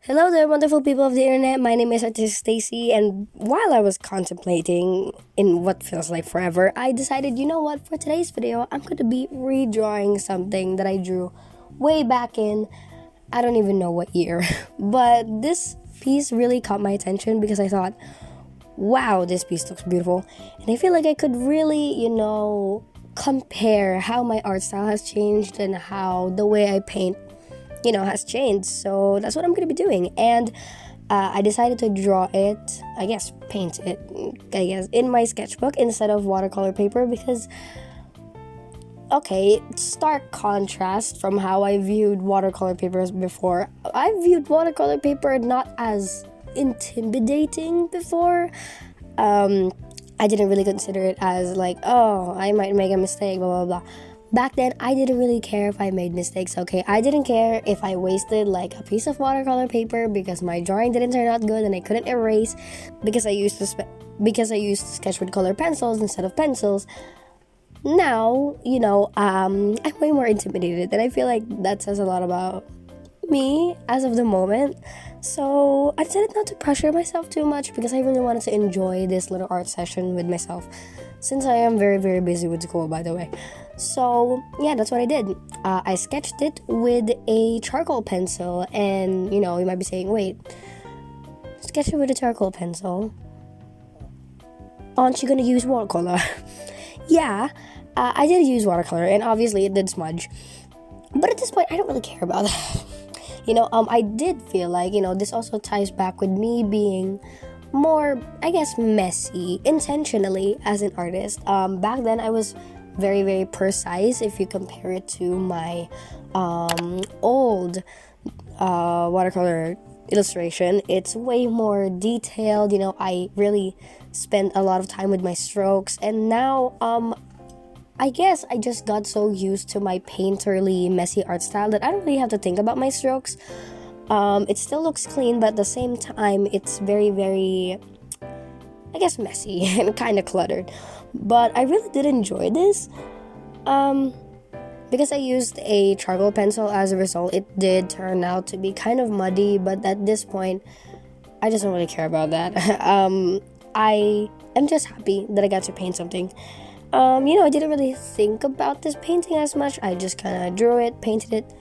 Hello there, wonderful people of the internet. My name is Artist Stacy, and while I was contemplating in what feels like forever, I decided, you know what, for today's video, I'm going to be redrawing something that I drew way back in, I don't even know what year. But this piece really caught my attention because I thought, wow, this piece looks beautiful. And I feel like I could really, compare how my art style has changed and how the way I paint has changed. So that's what I'm going to be doing. And I decided to draw it, paint it, in my sketchbook instead of watercolor paper because, stark contrast from how I viewed watercolor papers before. I viewed watercolor paper not as intimidating before. I didn't really consider it as like, oh, I might make a mistake, blah, blah, blah. Back then, I didn't really care if I made mistakes, okay? I didn't care if I wasted like a piece of watercolor paper because my drawing didn't turn out good and I couldn't erase because I used to sketch with color pencils instead of pencils. Now, I'm way more intimidated, and I feel like that says a lot about me as of the moment. So I decided not to pressure myself too much because I really wanted to enjoy this little art session with myself, since I am very, very busy with school, by the way. So yeah, that's what I did. I sketched it with a charcoal pencil, and you might be saying, wait, sketch it with a charcoal pencil, aren't you gonna use watercolor? Yeah, I did use watercolor, and obviously it did smudge, but at this point I don't really care about that. I did feel like, this also ties back with me being more, messy intentionally as an artist. Back then I was very, very precise. If you compare it to my old watercolor illustration, it's way more detailed. I really spent a lot of time with my strokes, and now I guess I just got so used to my painterly, messy art style that I don't really have to think about my strokes. It still looks clean, but at the same time, it's very, very, messy and kind of cluttered. But I really did enjoy this. Because I used a charcoal pencil, as a result, it did turn out to be kind of muddy, but at this point, I just don't really care about that. I am just happy that I got to paint something. I didn't really think about this painting as much. I just kind of drew it, painted it,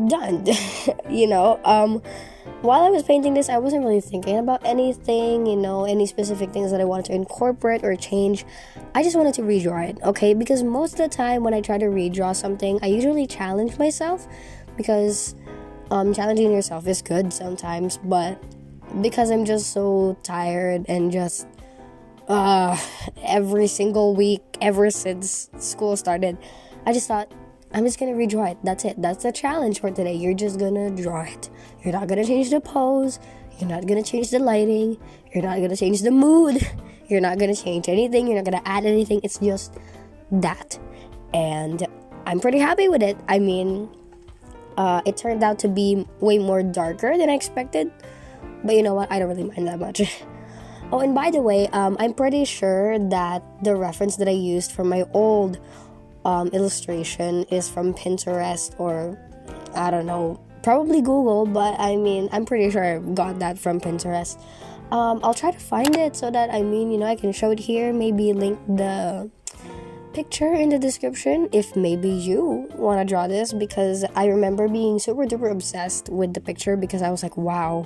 done. While I was painting this, I wasn't really thinking about anything, any specific things that I wanted to incorporate or change. I just wanted to redraw it, okay? Because most of the time when I try to redraw something, I usually challenge myself because challenging yourself is good sometimes, but because I'm just so tired and just every single week ever since school started, I just thought, I'm just gonna redraw it. That's it. That's the challenge for today. You're just gonna draw it. You're not gonna change the pose. You're not gonna change the lighting. You're not gonna change the mood. You're not gonna change anything. You're not gonna add anything. It's just that. And I'm pretty happy with it. I mean, it turned out to be way more darker than I expected. But you know what? I don't really mind that much. Oh, and by the way, I'm pretty sure that the reference that I used for my old illustration is from Pinterest, or I don't know, probably Google, but I'm pretty sure I got that from Pinterest. I'll try to find it so that I can show it here, maybe link the picture in the description if maybe you want to draw this, because I remember being super duper obsessed with the picture because I was like, wow,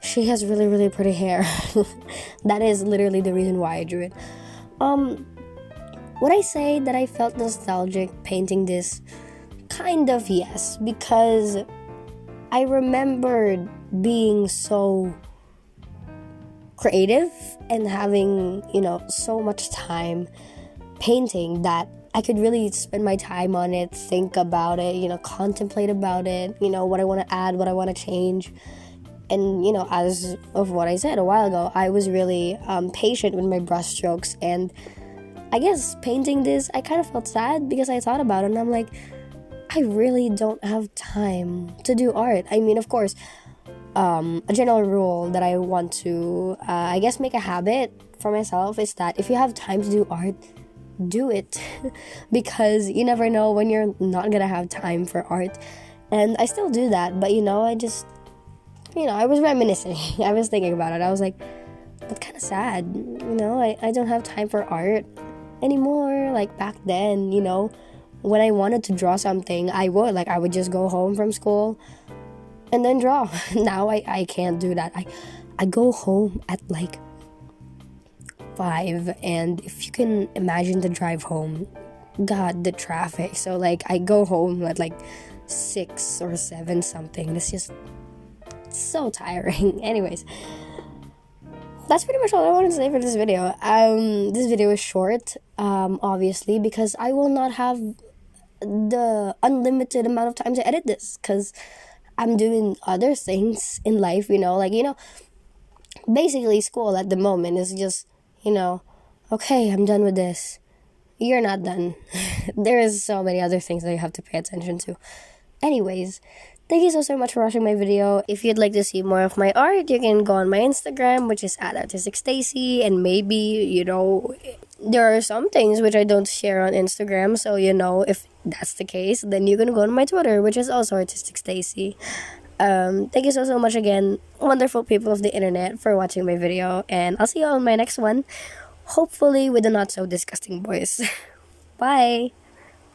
she has really, really pretty hair. That is literally the reason why I drew it. Would I say that I felt nostalgic painting this? Kind of, yes, because I remembered being so creative and having, so much time painting that I could really spend my time on it, think about it, contemplate about it, what I want to add, what I want to change. And, as of what I said a while ago, I was really patient with my brush strokes. And I guess painting this, I kind of felt sad because I thought about it and I'm like, I really don't have time to do art. Of course, a general rule that I want to, make a habit for myself is that if you have time to do art, do it. Because you never know when you're not gonna have time for art. And I still do that, but I just I was reminiscing. I was thinking about it. I was like, that's kind of sad. I don't have time for art anymore. Like back then, when I wanted to draw something, I would just go home from school and then draw. Now I can't do that. I go home at like 5, and if you can imagine the drive home, God, the traffic. So like I go home at like 6 or 7 something. It's just so tiring. Anyways, that's pretty much all I wanted to say for this video. This video is short, obviously, because I will not have the unlimited amount of time to edit this, because I'm doing other things in life, basically school at the moment is just, okay, I'm done with this. You're not done. There's so many other things that you have to pay attention to. Anyways, thank you so much for watching my video. If you'd like to see more of my art, you can go on my Instagram, which is @artisticstacy, and maybe, there are some things which I don't share on Instagram, so if that's the case, then you can go on my Twitter, which is also artisticstacy. Thank you so much again, wonderful people of the internet, for watching my video, and I'll see you on my next one, hopefully with a not so disgusting voice. Bye!